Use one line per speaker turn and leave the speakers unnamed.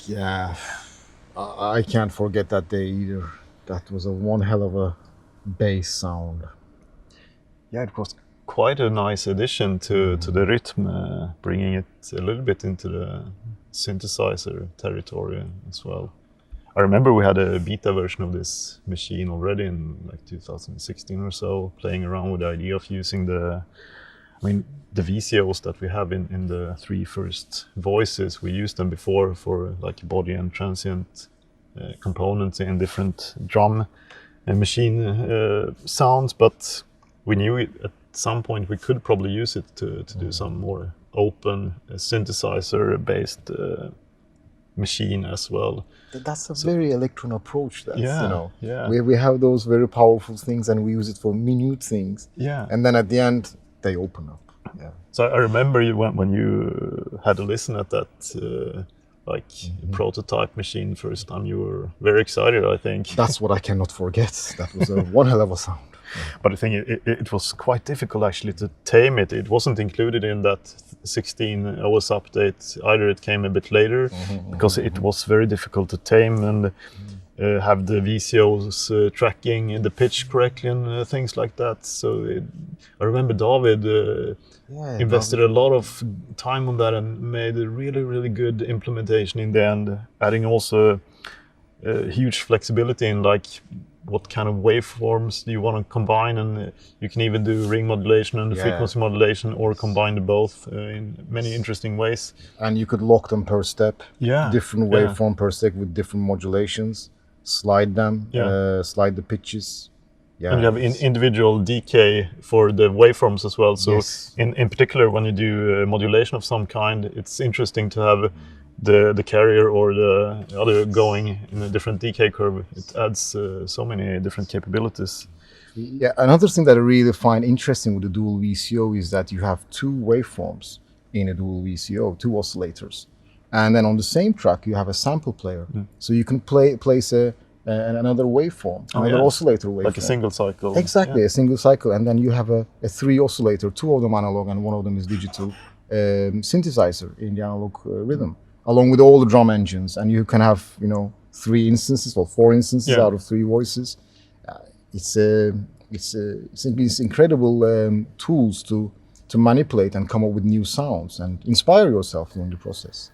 Yeah, I can't forget that day either. That was a one hell of a bass sound.
Yeah, it was quite a nice addition to the rhythm, bringing it a little bit into the synthesizer territory as well. I remember we had a beta version of this machine already in like 2016 or so, playing around with the idea of using the VCOs that we have in the three first voices. We used them before for like body and transient components in different drum and machine sounds, but we knew at some point we could probably use it to do some more open synthesizer-based machine as well.
That's a very electron approach. That's,
Yeah, yeah.
we have those very powerful things and we use it for minute things.
Yeah.
And then at the end, they open up. Yeah.
So I remember when you had a listen at that prototype machine first time, you were very excited, I think.
That's what I cannot forget. That was a one hell of a sound.
But I think it was quite difficult actually to tame it. It wasn't included in that 16 OS update either. It came a bit later because it was very difficult to tame and have the VCOs tracking the pitch correctly and things like that. So I remember David invested a lot of time on that and made a really, really good implementation in the end, adding also huge flexibility in like what kind of waveforms do you want to combine, and you can even do ring modulation and frequency modulation or combine the both in many interesting ways.
And you could lock them per step, different waveform per step with different modulations, slide them, slide the pitches. Yeah.
And you have individual decay for the waveforms as well. So in particular, when you do modulation of some kind, it's interesting to have the carrier or the other going in a different decay curve. It adds so many different capabilities.
Yeah, another thing that I really find interesting with the dual VCO is that you have two waveforms in a dual VCO, two oscillators. And then on the same track, you have a sample player. So you can place another waveform, another oscillator waveform.
Like a single cycle.
Exactly, a single cycle. And then you have a three oscillator, two of them analog and one of them is digital synthesizer in the analog rhythm, along with all the drum engines. And you can have, three instances or four instances out of three voices. It's incredible tools to manipulate and come up with new sounds and inspire yourself during the process.